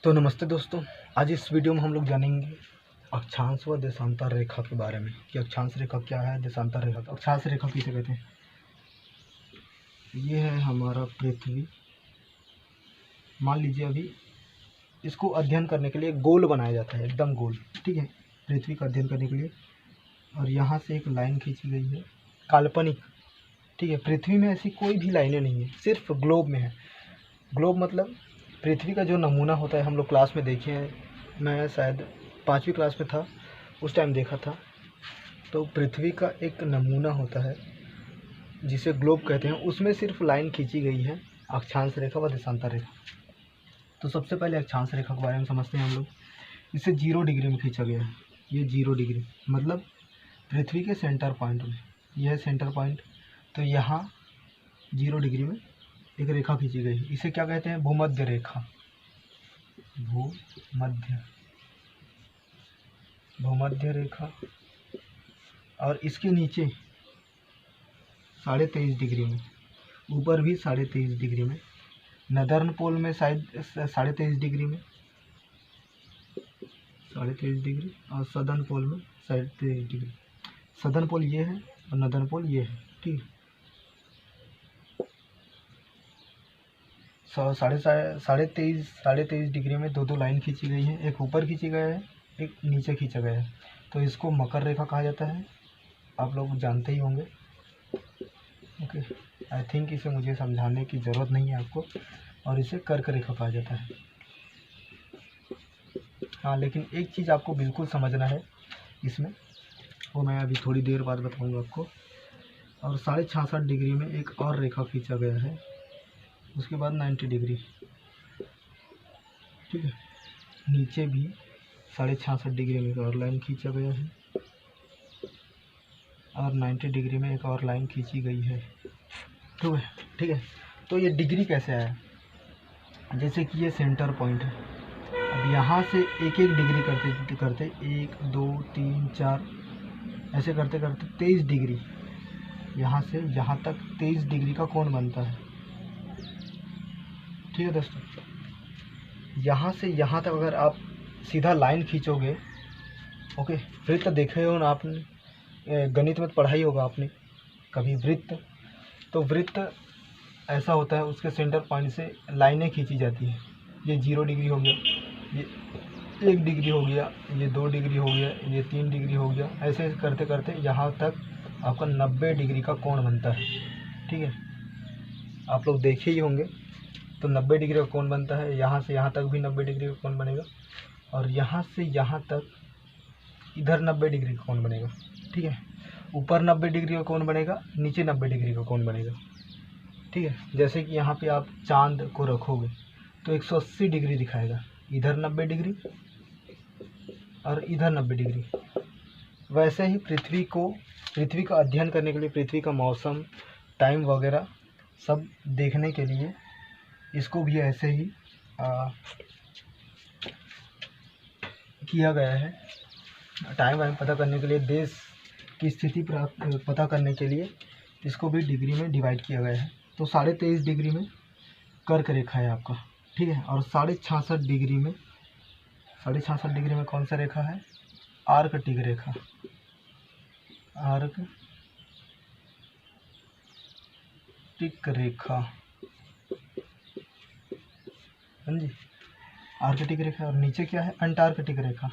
तो नमस्ते दोस्तों, आज इस वीडियो में हम लोग जानेंगे अक्षांश व देशांतर रेखा के बारे में कि अक्षांश रेखा क्या है, देशांतर रेखा। तो अक्षांश रेखा किसे कहते हैं? ये है हमारा पृथ्वी। मान लीजिए अभी इसको अध्ययन करने के लिए गोल बनाया जाता है, एकदम गोल, ठीक है, पृथ्वी का अध्ययन करने के लिए। और यहाँ से एक लाइन खींची गई है, काल्पनिक, ठीक है। पृथ्वी में ऐसी कोई भी लाइनें नहीं है, सिर्फ ग्लोब में है। ग्लोब मतलब पृथ्वी का जो नमूना होता है, हम लोग क्लास में देखे हैं, मैं शायद 5वीं क्लास में था, उस टाइम देखा था। तो पृथ्वी का एक नमूना होता है जिसे ग्लोब कहते हैं, उसमें सिर्फ लाइन खींची गई है, अक्षांश रेखा व देशांतर रेखा। तो सबसे पहले अक्षांश रेखा के बारे में समझते हैं हम लोग। इसे 0 डिग्री में खींचा गया है। ये 0 डिग्री मतलब पृथ्वी के सेंटर पॉइंट में, यह है सेंटर पॉइंट। तो यहाँ 0 डिग्री में एक रेखा खींची गई है, इसे क्या कहते हैं? भूमध्य रेखा। भूमध्य रेखा। और इसके नीचे 23.5 डिग्री में, ऊपर भी 23.5 डिग्री में, नदर्न पोल में शायद 23.5 डिग्री में, 23.5 डिग्री, और सदर्न पोल में 23.5 डिग्री। सदर्न पोल ये है और नदर्न पोल ये है, ठीक है। 23.5 डिग्री में दो लाइन खींची गई है, एक ऊपर खींची गया है, एक नीचे खींचा गया है। तो इसको मकर रेखा कहा जाता है, आप लोग जानते ही होंगे। ओके, आई थिंक इसे मुझे समझाने की ज़रूरत नहीं है आपको। और इसे कर्क रेखा कहा जाता है। हाँ, लेकिन एक चीज़ आपको बिल्कुल समझना है इसमें, वो मैं अभी थोड़ी देर बाद बताऊंगा आपको। और 66.5 डिग्री में एक और रेखा खींचा गया है, उसके बाद 90 डिग्री, ठीक है। नीचे भी 66.5 डिग्री में एक और लाइन खींचा गया है, और 90 डिग्री में एक और लाइन खींची गई है, ठीक है। तो ये डिग्री कैसे आया? जैसे कि ये सेंटर पॉइंट है, अब यहाँ से एक एक डिग्री करते करते 1 2 3 4 ऐसे करते करते 23 डिग्री, यहाँ से यहाँ तक 23 डिग्री का कोण बनता है, ठीक है दोस्तों। यहाँ से यहाँ तक अगर आप सीधा लाइन खींचोगे, ओके, वृत्त देखे हो ना आपने, गणित में पढ़ाई होगा आपने कभी वृत्त। तो वृत्त ऐसा होता है, उसके सेंटर पॉइंट से लाइनें खींची जाती हैं। ये 0 डिग्री हो गया, ये 1 डिग्री हो गया, ये 2 डिग्री हो गया, ये 3 डिग्री हो गया, ऐसे करते करते यहाँ तक आपका 90 डिग्री का कोण बनता है, ठीक है। आप लोग देखे ही होंगे। तो 90 डिग्री का कोण बनता है, यहाँ से यहाँ तक भी 90 डिग्री का कोण बनेगा, और यहाँ से यहाँ तक इधर 90 डिग्री का कोण बनेगा, ठीक है। ऊपर 90 डिग्री का कोण बनेगा, नीचे 90 डिग्री का कोण बनेगा, ठीक है। जैसे कि यहाँ पे आप चांद को रखोगे तो 180 डिग्री दिखाएगा, इधर 90 डिग्री और इधर 90 डिग्री। वैसे ही पृथ्वी का अध्ययन करने के लिए, पृथ्वी का मौसम, टाइम वगैरह सब देखने के लिए इसको भी ऐसे ही किया गया है। टाइम वाइम पता करने के लिए, देश की स्थिति पता करने के लिए इसको भी डिग्री में डिवाइड किया गया है। तो 23.5 डिग्री में कर्क रेखा है आपका, ठीक है। और 66.5 डिग्री में, 66.5 डिग्री में कौन सा रेखा है? आर्कटिक रेखा, आर्कटिक रेखा, हाँ जी, आर्कटिक रेखा। और नीचे क्या है? अंटार्कटिक रेखा,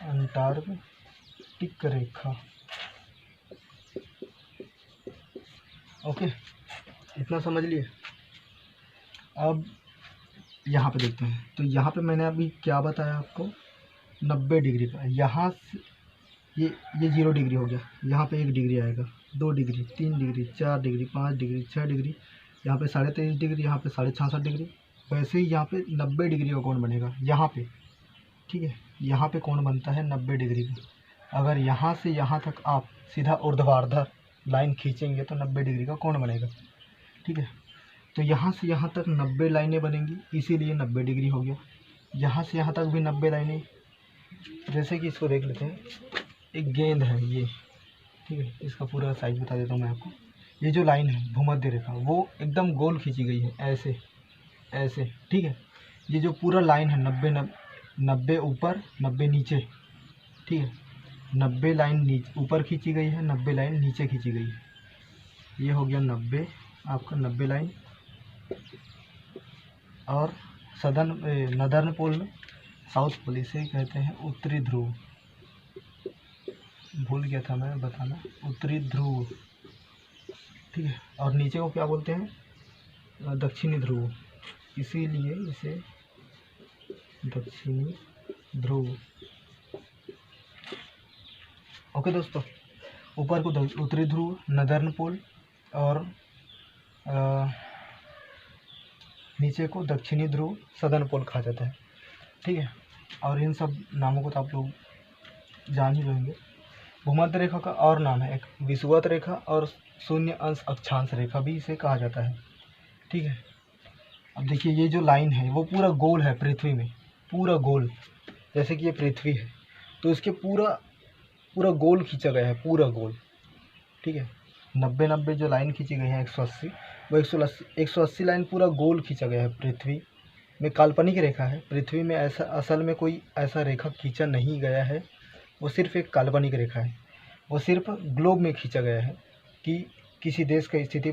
अंटार्कटिक रेखा, ओके, इतना समझ लिए। अब यहाँ पे देखते हैं। तो यहाँ पे मैंने अभी क्या बताया आपको? 90 डिग्री का। यहाँ से ये 0 डिग्री हो गया, यहाँ पे 1 डिग्री आएगा, 2 degree, 3 degree, 4 degree, 5 degree, 6 degree, यहाँ पे 23.5 डिग्री, यहाँ पे 66.5 डिग्री। वैसे ही यहाँ पे 90 डिग्री का कोण बनेगा यहाँ पे, ठीक है। यहाँ पे कोण बनता है 90 डिग्री का। अगर यहाँ से यहाँ तक आप सीधा ऊर्ध्वाधर लाइन खींचेंगे तो 90 डिग्री का कोण बनेगा, ठीक है। तो यहाँ से यहाँ तक 90 लाइनें बनेंगी, इसीलिए 90 डिग्री हो गया। यहाँ से यहाँ तक भी 90 लाइनें। जैसे कि इसको देख लेते हैं, एक गेंद है ये, ठीक है, इसका पूरा साइज बता देता हूँ मैं आपको। ये जो लाइन है भूमध्य रेखा, वो एकदम गोल खींची गई है, ऐसे ऐसे, ठीक है। ये जो पूरा लाइन है 90 ऊपर 90 नीचे, ठीक है, 90 लाइन ऊपर खींची गई है, 90 लाइन नीचे खींची गई है। ये हो गया 90 आपका 90 लाइन। और नदर्न पोल में साउथ पोल इसे कहते हैं उत्तरी ध्रुव, भूल गया था मैं बताना, उत्तरी ध्रुव, ठीक है। और नीचे को क्या बोलते हैं, दक्षिणी ध्रुव, इसीलिए इसे दक्षिणी ध्रुव। ओके दोस्तों, ऊपर को उत्तरी ध्रुव, नदर्न पोल, और नीचे को दक्षिणी ध्रुव, सदर्न पोल कहा जाता है, ठीक है। और इन सब नामों को तो आप लोग जान ही लेंगे। भूमध्य रेखा का और नाम है एक विषुवत रेखा और शून्य अंश अक्षांश रेखा भी इसे कहा जाता है, ठीक है। अब देखिए ये जो लाइन है वो पूरा गोल है पृथ्वी में, पूरा गोल, जैसे कि ये पृथ्वी है तो इसके पूरा गोल खींचा गया है, पूरा गोल, ठीक है। 90 जो लाइन खींची गई है 180, वो 180 लाइन पूरा गोल खींचा गया है। पृथ्वी में काल्पनिक रेखा है, पृथ्वी में ऐसा असल में कोई ऐसा रेखा खींचा नहीं गया है, वो सिर्फ एक काल्पनिक रेखा है। वो सिर्फ ग्लोब में खींचा गया है कि किसी देश की स्थिति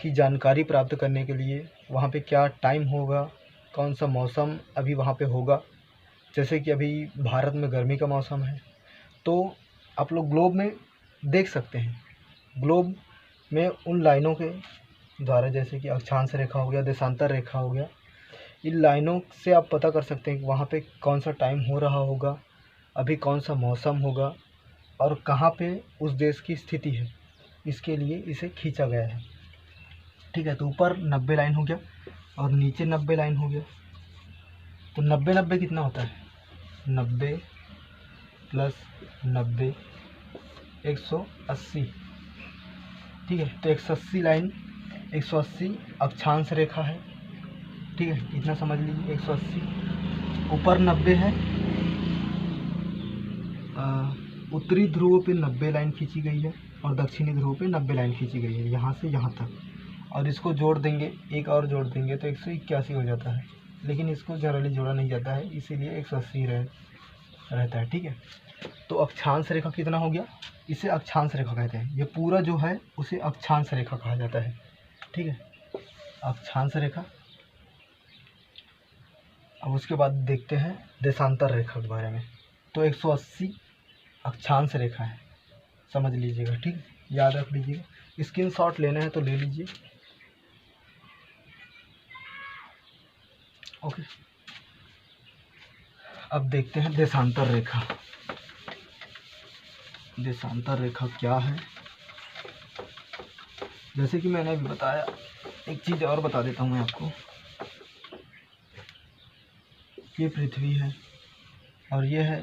की जानकारी प्राप्त करने के लिए वहाँ पे क्या टाइम होगा, कौन सा मौसम अभी वहाँ पे होगा। जैसे कि अभी भारत में गर्मी का मौसम है, तो आप लोग ग्लोब में देख सकते हैं, ग्लोब में उन लाइनों के द्वारा, जैसे कि अक्षांश रेखा हो गया, देशांतर रेखा हो गया, इन लाइनों से आप पता कर सकते हैं कि वहाँ पे कौन सा टाइम हो रहा होगा, अभी कौन सा मौसम होगा और कहाँ पे उस देश की स्थिति है, इसके लिए इसे खींचा गया है, ठीक है। तो ऊपर 90 लाइन हो गया और नीचे 90 लाइन हो गया, तो 90 कितना होता है, 90 प्लस 90 180, ठीक है। तो 180 लाइन 180 अक्षांश रेखा है, ठीक है, इतना समझ लीजिए। 180 ऊपर 90 है, उत्तरी ध्रुव पे 90 लाइन खींची गई है और दक्षिणी ध्रुव पे 90 लाइन खींची गई है, यहाँ से यहाँ तक। और इसको जोड़ देंगे, एक और जोड़ देंगे तो 181 हो जाता है, लेकिन इसको जनरली जोड़ा नहीं जाता है, इसीलिए 180 रहता है, ठीक है। तो अक्षांश रेखा कितना हो गया, इसे अक्षांश रेखा कहते हैं। ये पूरा जो है उसे अक्षांश रेखा कहा जाता है, ठीक है, अक्षांश रेखा। अब उसके बाद देखते हैं देशांतर रेखा के बारे में। तो 180 अक्षांश रेखा है, समझ लीजिएगा, ठीक, याद रख लीजिएगा। स्क्रीनशॉट लेना है तो ले लीजिए, ओके। अब देखते हैं देशांतर रेखा। देशांतर रेखा क्या है, जैसे कि मैंने अभी बताया, एक चीज़ और बता देता हूँ मैं आपको। ये पृथ्वी है और ये है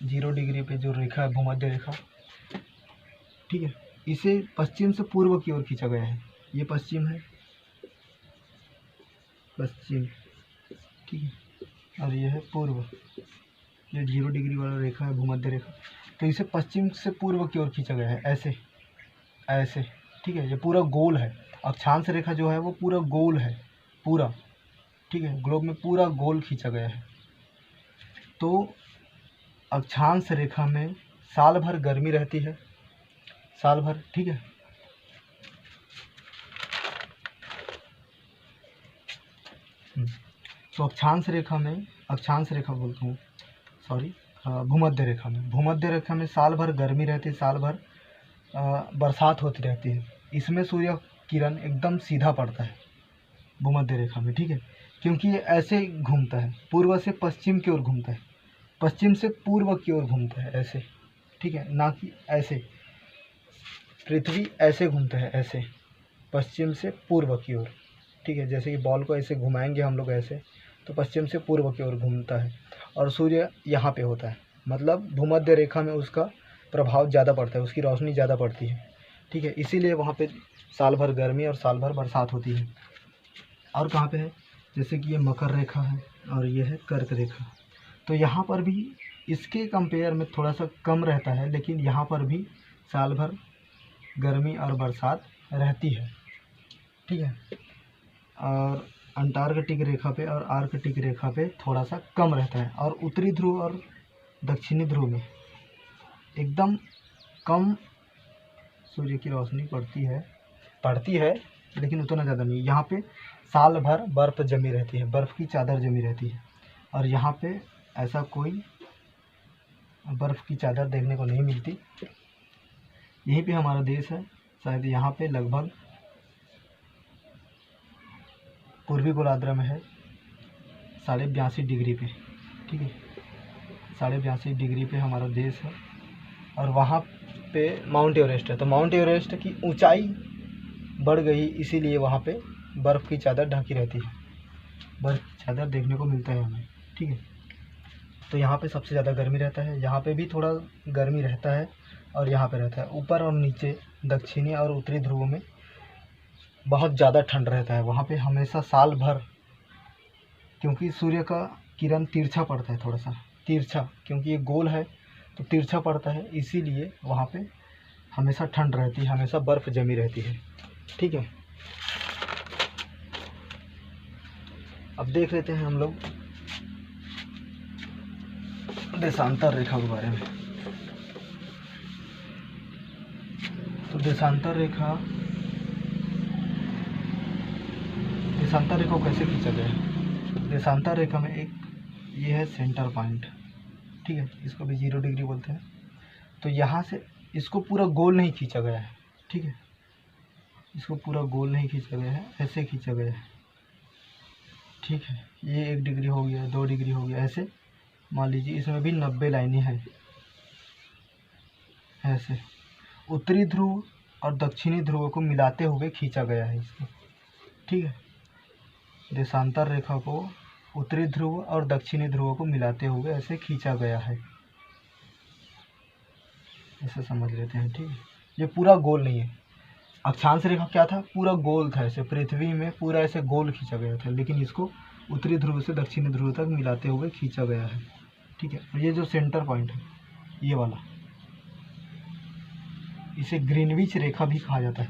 0 डिग्री पे जो रेखा है भूमध्य रेखा, ठीक है। इसे पश्चिम से पूर्व की ओर खींचा गया है, ये पश्चिम है, पश्चिम, ठीक है, और ये है पूर्व। ये 0 डिग्री वाला रेखा है भूमध्य रेखा, तो इसे पश्चिम से पूर्व की ओर खींचा गया है, ऐसे ऐसे, ठीक है। ये पूरा गोल है, अक्षांश रेखा जो है वो पूरा गोल है, पूरा, ठीक है, ग्लोब में पूरा गोल खींचा गया है। तो अक्षांश रेखा में साल भर गर्मी रहती है, साल भर, ठीक है। तो अक्षांश रेखा बोलता हूँ, सॉरी, भूमध्य रेखा में साल भर गर्मी रहती है, साल भर बरसात होती रहती है। इसमें सूर्य किरण एकदम सीधा पड़ता है भूमध्य रेखा में, ठीक है, क्योंकि ये ऐसे घूमता है, पूर्व से पश्चिम की ओर घूमता है, पश्चिम से पूर्व की ओर घूमता है, ऐसे, ठीक है, ना कि ऐसे। पृथ्वी ऐसे घूमता है, ऐसे, पश्चिम से पूर्व की ओर, ठीक है। जैसे कि बॉल को ऐसे घुमाएंगे हम लोग ऐसे, तो पश्चिम से पूर्व की ओर घूमता है और सूर्य यहाँ पे होता है, मतलब भूमध्य रेखा में उसका प्रभाव ज़्यादा पड़ता है, उसकी रोशनी ज़्यादा पड़ती है, ठीक है। इसीलिए वहाँ पे साल भर गर्मी और साल भर बरसात होती है। और कहाँ पे है, जैसे कि ये मकर रेखा है और ये है कर्क रेखा, तो यहाँ पर भी इसके कंपेयर में थोड़ा सा कम रहता है, लेकिन यहाँ पर भी साल भर गर्मी और बरसात रहती है, ठीक है। और अंटार्कटिक रेखा पे और आर्कटिक रेखा पे थोड़ा सा कम रहता है, और उत्तरी ध्रुव और दक्षिणी ध्रुव में एकदम कम सूर्य की रोशनी पड़ती है लेकिन उतना ज़्यादा नहीं। यहाँ पे साल भर बर्फ़ जमी रहती है, बर्फ़ की चादर जमी रहती है, और यहाँ पे ऐसा कोई बर्फ़ की चादर देखने को नहीं मिलती। यहीं पे हमारा देश है, शायद यहाँ पे लगभग पूर्वी गोलार्ध में है 82.5 डिग्री पे, ठीक है, 82.5 डिग्री पे हमारा देश है। और वहाँ पे माउंट एवरेस्ट है, तो माउंट एवरेस्ट की ऊंचाई बढ़ गई, इसीलिए वहाँ पे बर्फ़ की चादर ढकी रहती है, बर्फ़ की चादर देखने को मिलता है हमें, ठीक है। तो यहाँ पे सबसे ज़्यादा गर्मी रहता है, यहाँ पे भी थोड़ा गर्मी रहता है और यहाँ पे रहता है। ऊपर और नीचे दक्षिणी और उत्तरी ध्रुव में बहुत ज़्यादा ठंड रहता है, वहाँ पे हमेशा साल भर, क्योंकि सूर्य का किरण तिरछा पड़ता है, थोड़ा सा तिरछा, क्योंकि ये गोल है तो तिरछा पड़ता है, इसीलिए वहाँ पे हमेशा ठंड रहती है, हमेशा बर्फ़ जमी रहती है, ठीक है। अब देख लेते हैं हम लोग देशांतर रेखा के बारे में। तो देशांतर रेखा को कैसे खींचा गया है? देशांतर रेखा में एक ये है सेंटर पॉइंट, ठीक है, इसको भी 0 डिग्री बोलते हैं। तो यहाँ से इसको पूरा गोल नहीं खींचा गया है, ठीक है, इसको पूरा गोल नहीं खींचा गया है, ऐसे खींचा गया है, ठीक है। ये 1 डिग्री हो गया, 2 डिग्री हो गया, ऐसे मान लीजिए इसमें भी 90 लाइनें हैं, ऐसे उत्तरी ध्रुव और दक्षिणी ध्रुव को मिलाते हुए खींचा गया है इसको, ठीक है। देशांतर रेखा को उत्तरी ध्रुव और दक्षिणी ध्रुव को मिलाते हुए ऐसे खींचा गया है, ऐसे समझ लेते हैं, ठीक है। ये पूरा गोल नहीं है। अक्षांश रेखा क्या था? पूरा गोल था, ऐसे पृथ्वी में पूरा ऐसे गोल खींचा गया था, लेकिन इसको उत्तरी ध्रुव से दक्षिणी ध्रुव तक मिलाते हुए खींचा गया है, ठीक है। और ये जो सेंटर पॉइंट है ये वाला, इसे ग्रीनविच रेखा भी कहा जाता है,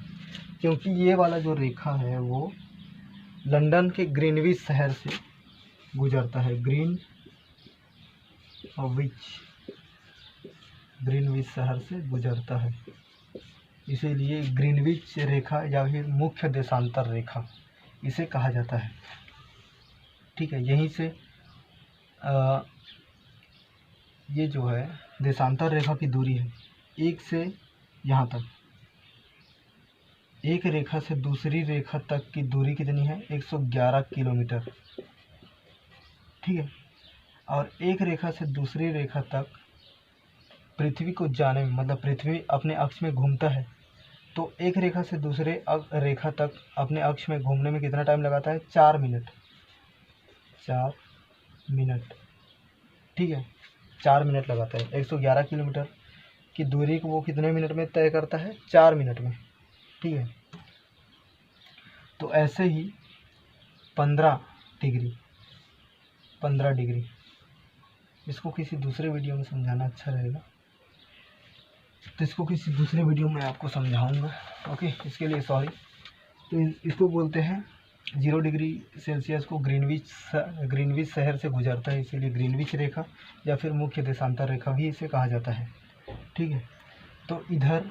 क्योंकि ये वाला जो रेखा है वो लंदन के ग्रीनविच शहर से गुजरता है, ग्रीनविच शहर से गुजरता है, इसीलिए ग्रीनविच रेखा या फिर मुख्य देशांतर रेखा इसे कहा जाता है, ठीक है। यहीं से ये जो है देशांतर रेखा की दूरी है, एक से यहाँ तक, एक रेखा से दूसरी रेखा तक की दूरी कितनी है? 111 किलोमीटर, ठीक है। और एक रेखा से दूसरी रेखा तक पृथ्वी को जाने में, मतलब पृथ्वी अपने अक्ष में घूमता है, तो एक रेखा से दूसरे रेखा तक अपने अक्ष में घूमने में कितना टाइम लगाता है? 4 मिनट, 4 मिनट, ठीक है, 4 मिनट लगाता है। 111 किलोमीटर की दूरी को वो कितने मिनट में तय करता है? 4 मिनट में, ठीक है। तो ऐसे ही 15 डिग्री, इसको किसी दूसरे वीडियो में समझाना अच्छा रहेगा, तो इसको किसी दूसरे वीडियो में आपको समझाऊंगा, ओके, इसके लिए सॉरी। तो इसको बोलते हैं 0 डिग्री सेल्सियस को ग्रीनविच शहर से गुजरता है, इसीलिए ग्रीनविच रेखा या फिर मुख्य देशांतर रेखा भी इसे कहा जाता है, ठीक है। तो इधर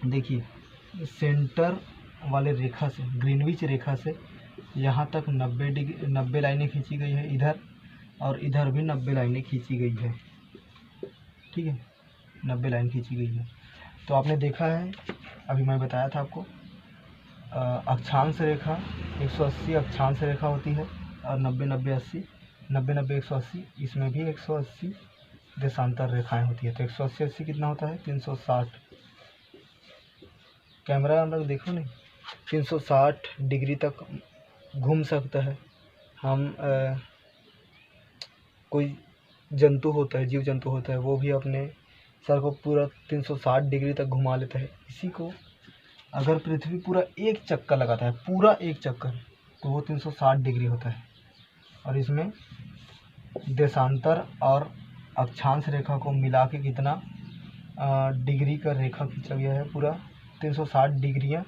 देखिए, सेंटर वाले रेखा से, ग्रीनविच रेखा से यहाँ तक 90 लाइनें खींची गई है इधर, और इधर भी 90 लाइनें खींची गई है, ठीक है, 90 लाइन खींची गई है। तो आपने देखा है, अभी मैं बताया था आपको, अक्षांश रेखा 180 अक्षांश रेखा होती है, और 90-90-80, 90-90-180, इसमें भी 180 देशांतर रेखाएं होती है। तो 180-80 कितना होता है? 360। कैमरा हम लोग देखो नहीं, 360 डिग्री तक घूम सकता है। हम कोई जंतु होता है, जीव जंतु होता है, वो भी अपने सर को पूरा 360 डिग्री तक घुमा लेता है। इसी को अगर पृथ्वी पूरा एक चक्कर लगाता है, पूरा एक चक्कर, तो वो 360 डिग्री होता है। और इसमें देशांतर और अक्षांश रेखा को मिला के कितना डिग्री का रेखा खींचा गया है? पूरा 360 डिग्रियाँ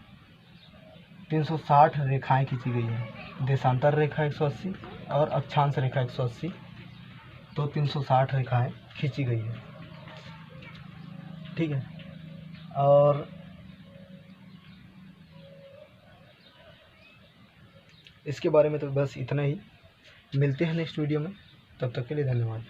360 रेखाएं खींची गई हैं। देशांतर रेखा 180 और अक्षांश रेखा 180, तो 360 रेखाएं खींची गई है। ठीक है, और इसके बारे में तो बस इतना ही। मिलते हैं नेक्स्ट वीडियो में, तब तक के लिए धन्यवाद।